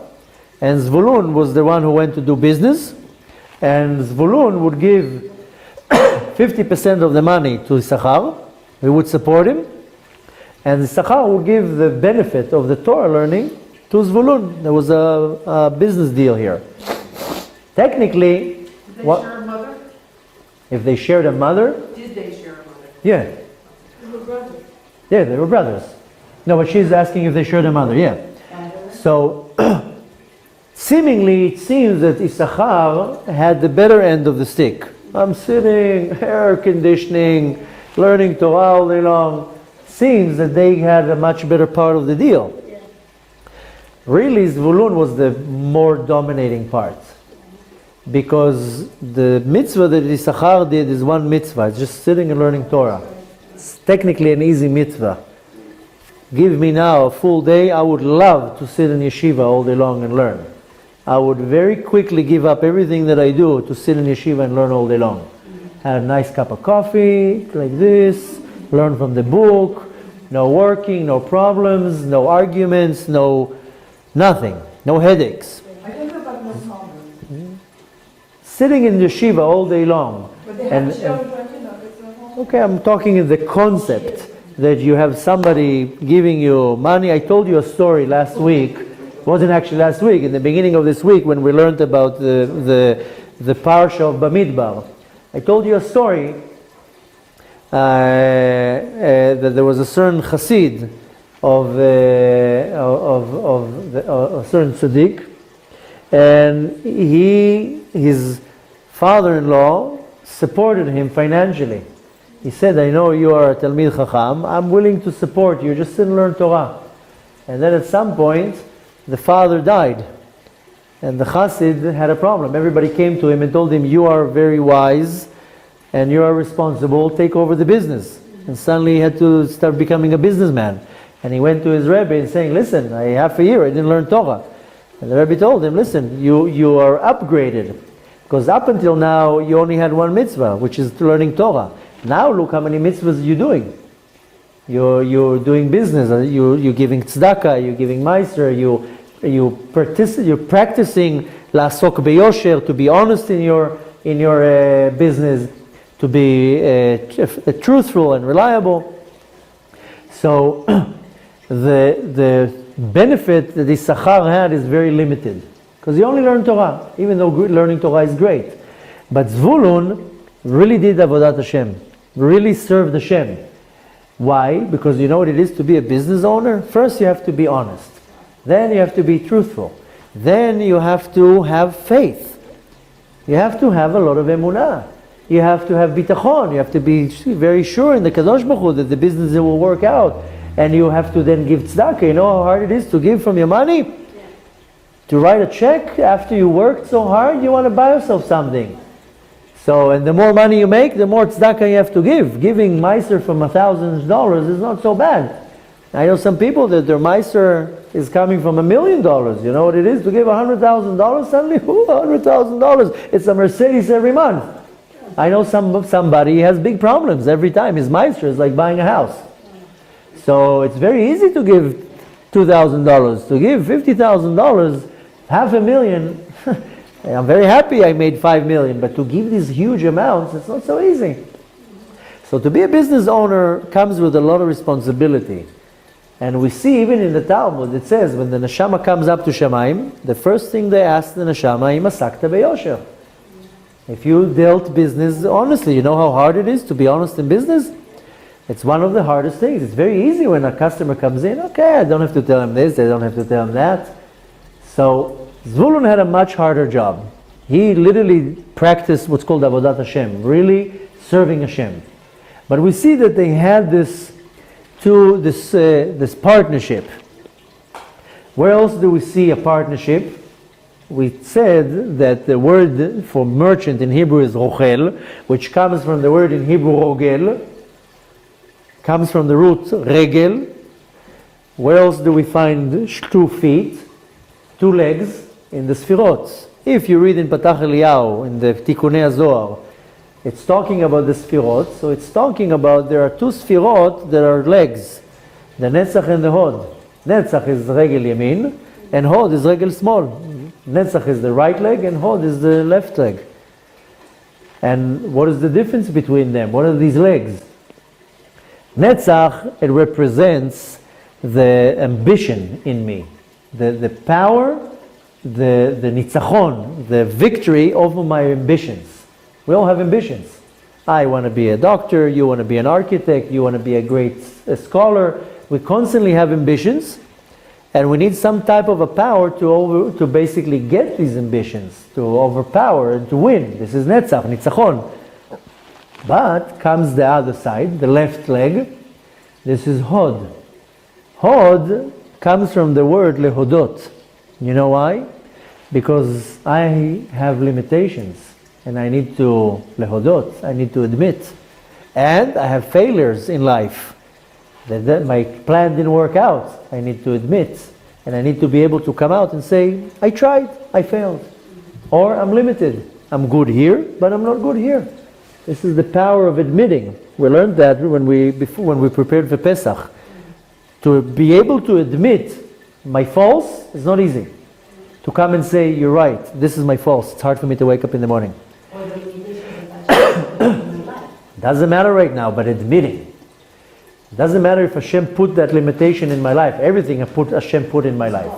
and Zvulun was the one who went to do business, and Zvulun would give 50% of the money to Issachar. He would support him, and Issachar would give the benefit of the Torah learning to Zvulun. There was a business deal here. Technically, Did they share a mother? If they shared a mother? Did they share a mother? Yeah. They were brothers. Yeah, they were brothers. No, but she's asking if they shared a mother, yeah. So, seemingly it seems that Issachar had the better end of the stick. I'm sitting, air conditioning, learning Torah all day long. Seems that they had a much better part of the deal. Yeah. Really, Zvulun was the more dominating part. Because the mitzvah that Issachar did is one mitzvah. It's just sitting and learning Torah. It's technically an easy mitzvah. Give me now a full day, I would love to sit in yeshiva all day long and learn. I would very quickly give up everything that I do to sit in yeshiva and learn all day long. Have a nice cup of coffee, like this, learn from the book, no working, no problems, no arguments, nothing, no headaches. I don't know about no problem. Sitting in yeshiva all day long. But they have children, it's a whole... Okay, I'm talking in the concept that you have somebody giving you money. I told you a story last week. It wasn't actually last week. In the beginning of this week, when we learned about the parsha of Bamidbar, I told you a story that there was a certain Chassid of a certain tzaddik, and his father-in-law supported him financially. He said, I know you are a Talmid Chacham, I'm willing to support you, just sit and learn Torah. And then at some point, the father died. And the Chassid had a problem. Everybody came to him and told him, you are very wise and you are responsible, take over the business. And suddenly he had to start becoming a businessman. And he went to his Rebbe and saying, listen, half a year I didn't learn Torah. And the Rebbe told him, listen, you are upgraded. Because up until now, you only had one mitzvah, which is learning Torah. Now look how many mitzvahs you're doing. You're doing business, you're giving tzedakah, you're giving meiser, you're practicing la'asok beyosher, to be honest in your business, to be truthful and reliable. So the benefit that the Sachar had is very limited, because he only learned Torah, even though learning Torah is great. But Zvulun really did Avodat Hashem, really served Hashem. Why? Because you know what it is to be a business owner? First you have to be honest. Then you have to be truthful. Then you have to have faith. You have to have a lot of emunah. You have to have bitachon. You have to be very sure in the Kadosh Baruch Hu that the business will work out. And you have to then give tzedakah. You know how hard it is to give from your money? Yeah. To write a check after you worked so hard, you want to buy yourself something. So, and the more money you make, the more tzedakah you have to give. Giving meiser from $1,000 is not so bad. I know some people that their meiser is coming from $1 million. You know what it is to give $100,000 suddenly? $100,000. It's a Mercedes every month. I know somebody has big problems every time. His meiser is like buying a house. So it's very easy to give $2,000. To give $50,000, $500,000. I'm very happy I made $5 million, but to give these huge amounts, it's not so easy. So to be a business owner comes with a lot of responsibility. And we see even in the Talmud, it says when the neshama comes up to Shamayim, the first thing they ask the neshama, Im asakta beyosher. If you dealt business honestly, you know how hard it is to be honest in business? It's one of the hardest things. It's very easy when a customer comes in, okay, I don't have to tell him this, I don't have to tell him that. So Zvulun had a much harder job. He literally practiced what's called Avodat Hashem, really serving Hashem. But we see that they had this partnership. Where else do we see a partnership? We said that the word for merchant in Hebrew is rochel, which comes from the word in Hebrew rogel, comes from the root regel. Where else do we find 2 feet, 2 legs? In the Sfirot. If you read in Patach Eliyahu, in the Tikkunei Zohar, it's talking about the Sfirot, so it's talking about there are 2 Sfirot that are legs, the Netzach and the Hod. Netzach is regel yamin, and Hod is regel small. Netzach is the right leg, and Hod is the left leg. And what is the difference between them? What are these legs? Netzach, it represents the ambition in me, the power, the nitzachon, the victory over my ambitions. We all have ambitions. I want to be a doctor, you want to be an architect, you want to be a great scholar. We constantly have ambitions, and we need some type of a power to basically get these ambitions, to overpower and to win. This is netzach, nitzachon. But comes the other side, the left leg. This is hod. Hod comes from the word lehodot. You know why? Because I have limitations and I need to lehodot, I need to admit. And I have failures in life. That my plan didn't work out. I need to admit. And I need to be able to come out and say, I tried, I failed. Or I'm limited. I'm good here, but I'm not good here. This is the power of admitting. We learned that when we prepared for Pesach. To be able to admit my faults is not easy. To come and say, you're right, this is my fault. It's hard for me to wake up in the morning. Doesn't matter right now, but admitting. Doesn't matter if Hashem put that limitation in my life. Everything Hashem put in my life.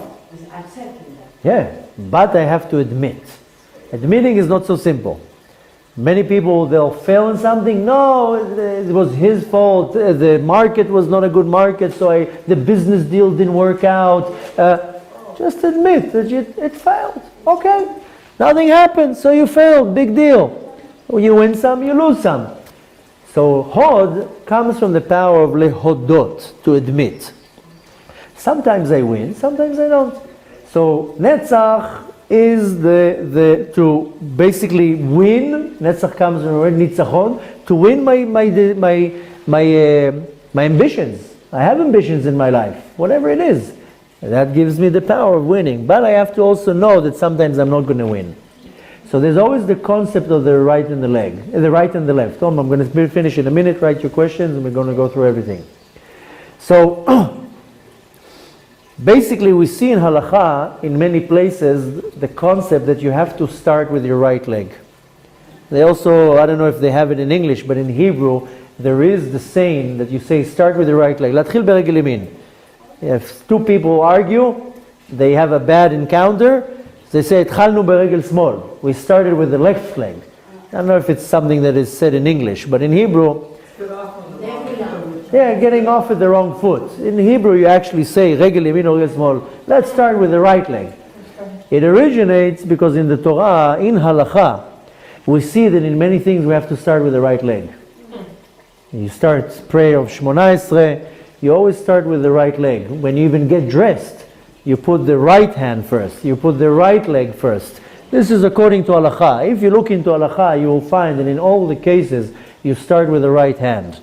Yeah, but I have to admit. Admitting is not so simple. Many people, they'll fail in something. No, it was his fault. The market was not a good market, so the business deal didn't work out. Just admit that it failed. Okay, nothing happened, so you failed. Big deal. You win some, you lose some. So hod comes from the power of lehodot, to admit. Sometimes I win, sometimes I don't. So netzach is to basically win. Netzach comes from the word nitzachon, to win my ambitions. I have ambitions in my life, whatever it is. That gives me the power of winning. But I have to also know that sometimes I'm not going to win. So there's always the concept of the right and the right and the left. Tom, I'm going to finish in a minute. Write your questions, and we're going to go through everything. So basically, we see in halakha, in many places, the concept that you have to start with your right leg. They also, I don't know if they have it in English, but in Hebrew, there is the saying that you say, start with the right leg. Latchil beregel yamin. If two people argue, they have a bad encounter, they say, Etchalnu beregel smol. We started with the left leg. I don't know if it's something that is said in English, but in Hebrew, getting off with the wrong foot. In Hebrew, you actually say, regel yamin or regel smol. Let's start with the right leg. It originates because in the Torah, in halakha, we see that in many things we have to start with the right leg. You start prayer of Shmona Esrei, you always start with the right leg. When you even get dressed, you put the right hand first. You put the right leg first. This is according to halakha. If you look into halakha, you will find that in all the cases, you start with the right hand.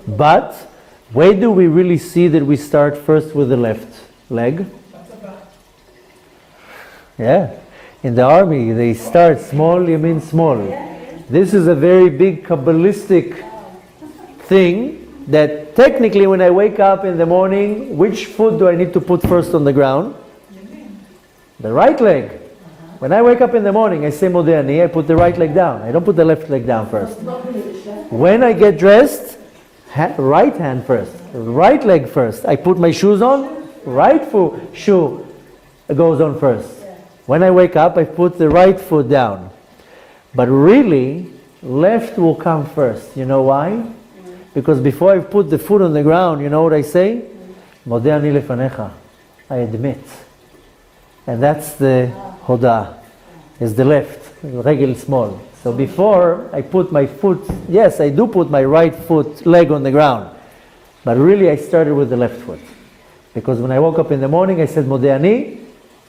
But where do we really see that we start first with the left leg? Yeah. In the army, they start small, you mean small. This is a very big Kabbalistic thing that technically when I wake up in the morning, which foot do I need to put first on the ground? The right leg. When I wake up in the morning, I say Modeh Ani, I put the right leg down. I don't put the left leg down first. When I get dressed, right hand first, right leg first. I put my shoes on, right foot shoe goes on first. When I wake up, I put the right foot down. But really, left will come first. You know why? Because before I put the foot on the ground, you know what I say? Modeh ani lefanecha. I admit. And that's the hodah. Is the left, regel small. So before I put my foot, yes, I do put my right foot, leg on the ground. But really I started with the left foot. Because when I woke up in the morning, I said Modeh ani.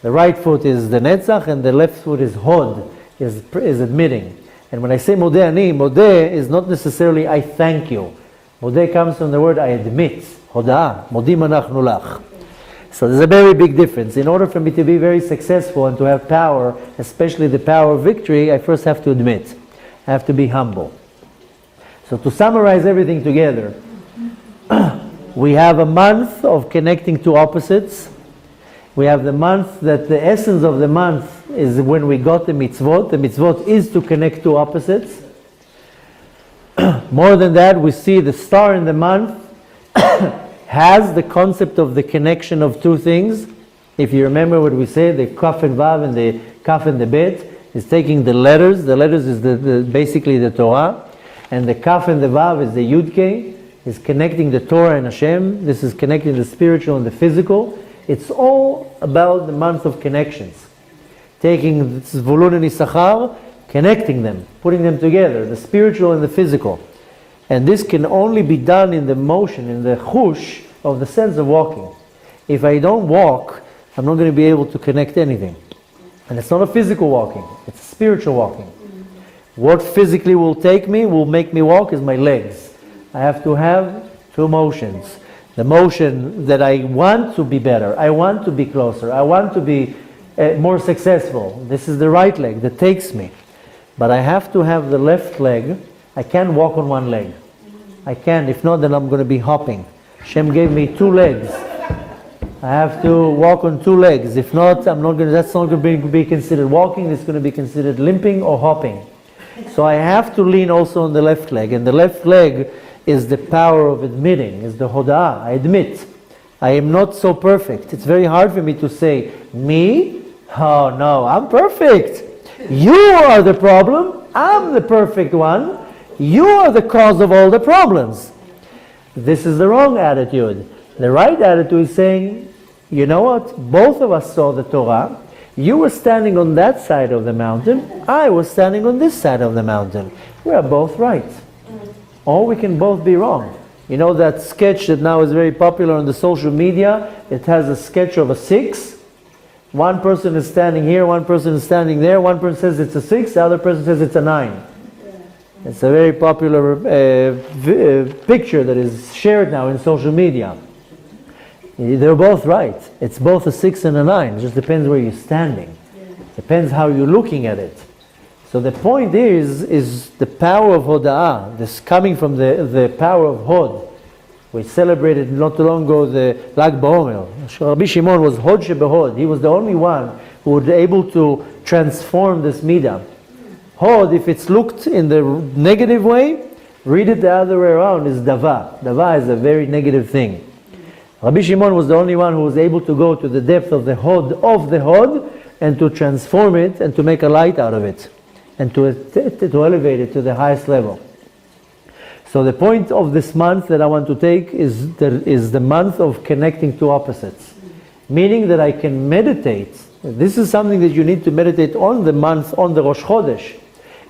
The right foot is the netzach and the left foot is hod, is admitting. And when I say Modeh ani, Modeh is not necessarily I thank you. Modeh comes from the word I admit. Hodah, modim anachnu lach. So there's a very big difference. In order for me to be very successful and to have power, especially the power of victory, I first have to admit. I have to be humble. So to summarize everything together, we have a month of connecting two opposites. We have the month that the essence of the month is when we got the mitzvot. The mitzvot is to connect two opposites. More than that, we see the star in the month has the concept of the connection of two things. If you remember what we said, the kaf and vav and the kaf and the bet is taking the letters. The letters is basically the Torah. And the kaf and the vav is the yudke, is connecting the Torah and Hashem. This is connecting the spiritual and the physical. It's all about the month of connections. Taking Zvulun and Issachar, connecting them, putting them together, the spiritual and the physical. And this can only be done in the motion, in the chush of the sense of walking. If I don't walk, I'm not going to be able to connect anything. And it's not a physical walking, it's a spiritual walking. What physically will make me walk is my legs. I have to have two motions. The motion that I want to be better, I want to be closer, I want to be more successful. This is the right leg that takes me. But I have to have the left leg. I can't walk on one leg. I can't. If not, then I'm going to be hopping. Hashem gave me two legs. I have to walk on two legs. If not, that's not going to be considered walking. It's going to be considered limping or hopping. So I have to lean also on the left leg. And the left leg is the power of admitting, is the hoda'ah. I admit. I am not so perfect. It's very hard for me to say, me? Oh no, I'm perfect. You are the problem, I'm the perfect one, you are the cause of all the problems. This is the wrong attitude. The right attitude is saying, you know what, both of us saw the Torah, you were standing on that side of the mountain, I was standing on this side of the mountain. We are both right. Or we can both be wrong. You know that sketch that now is very popular on the social media? It has a sketch of a 6. One person is standing here, one person is standing there, one person says it's a 6, the other person says it's a 9. It's a very popular picture that is shared now in social media. They're both right. It's both a 6 and a 9. It just depends where you're standing. Depends how you're looking at it. So the point is the power of Hoda'ah, this coming from the power of Hod. We celebrated not too long ago the Lag BaOmer. Rabbi Shimon was Hod Shebehod. He was the only one who was able to transform this midah. Hod, if it's looked in the negative way, read it the other way around, is Dava. Dava is a very negative thing. Rabbi Shimon was the only one who was able to go to the depth of the Hod and to transform it and to make a light out of it and to elevate it to the highest level. So the point of this month that I want to take is the month of connecting two opposites. Meaning that I can meditate. This is something that you need to meditate on the month, on the Rosh Chodesh.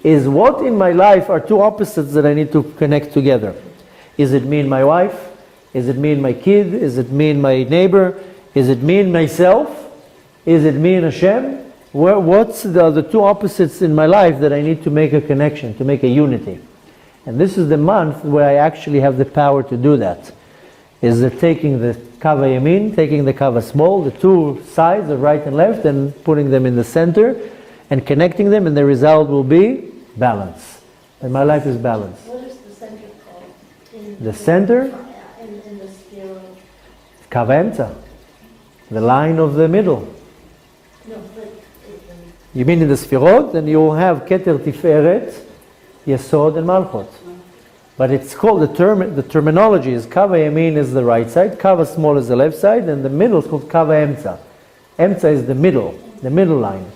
Is what in my life are two opposites that I need to connect together. Is it me and my wife? Is it me and my kid? Is it me and my neighbor? Is it me and myself? Is it me and Hashem? What's the two opposites in my life that I need to make a connection, to make a unity? And this is the month where I actually have the power to do that. Is that taking the Kava Yamin, taking the Kava Small, the two sides, the right and left, and putting them in the center, and connecting them, and the result will be balance. And my life is balanced. What is the center called? The center? In the sphere of... Kava Emtza, the line of the middle. No, but... You mean in the Sfirot? Then you will have Keter Tiferet, Yesod and Malchut. But it's called, the terminology is Kava Yamin is the right side, Kava Small is the left side, and the middle is called Kava Emtza. Emtza is the middle line.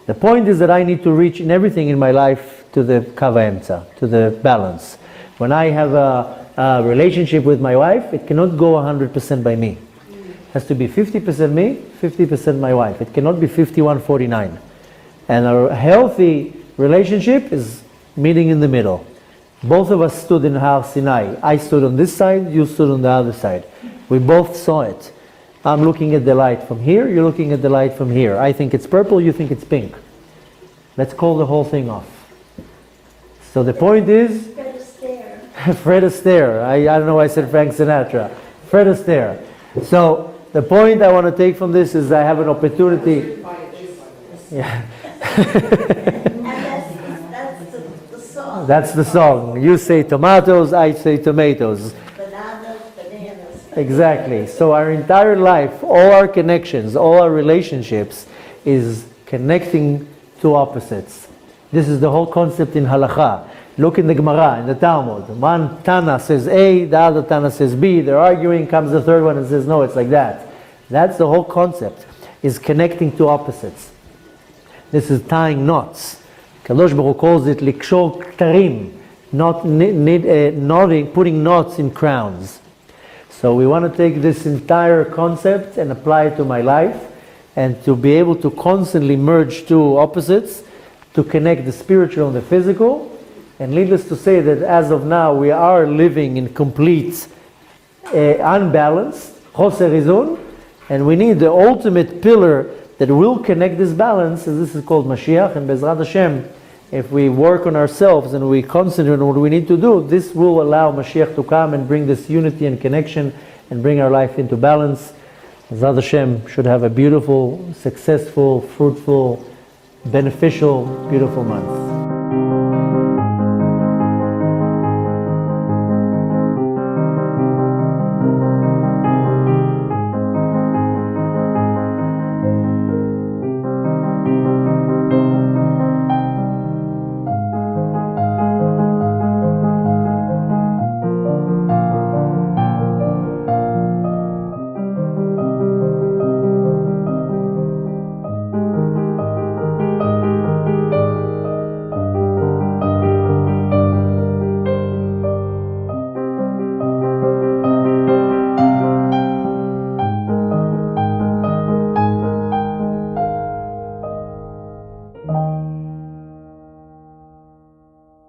The point is that I need to reach in everything in my life to the Kava Emtza, to the balance. When I have a relationship with my wife, it cannot go 100% by me. It has to be 50% me, 50% my wife. It cannot be 51-49. And a healthy relationship is meeting in the middle. Both of us stood in Har Sinai. I stood on this side, you stood on the other side. We both saw it. I'm looking at the light from here, you're looking at the light from here. I think it's purple, you think it's pink. Let's call the whole thing off. So the point is... Fred Astaire. Fred Astaire. I don't know why I said Frank Sinatra. Fred Astaire. So the point I want to take from this is I have an opportunity... Yeah. And that's the song. That's the song. You say tomatoes, I say tomatoes. Bananas. Exactly. So our entire life, all our connections, all our relationships is connecting two opposites. This is the whole concept in halakha. Look in the Gemara, in the Talmud. One Tana says A, the other Tana says B. They're arguing, comes the third one and says no, it's like that. That's the whole concept, is connecting two opposites. This is tying knots. Kadosh Baruch Hu calls it likshor ktarim, putting knots in crowns. So we want to take this entire concept and apply it to my life, and to be able to constantly merge two opposites, to connect the spiritual and the physical. And needless to say that as of now we are living in complete unbalanced, choser izun, and we need the ultimate pillar that will connect this balance, and this is called Mashiach. And Bezrat Hashem, if we work on ourselves and we concentrate on what we need to do, this will allow Mashiach to come and bring this unity and connection and bring our life into balance. Bezrat Hashem should have a beautiful, successful, fruitful, beneficial, beautiful month.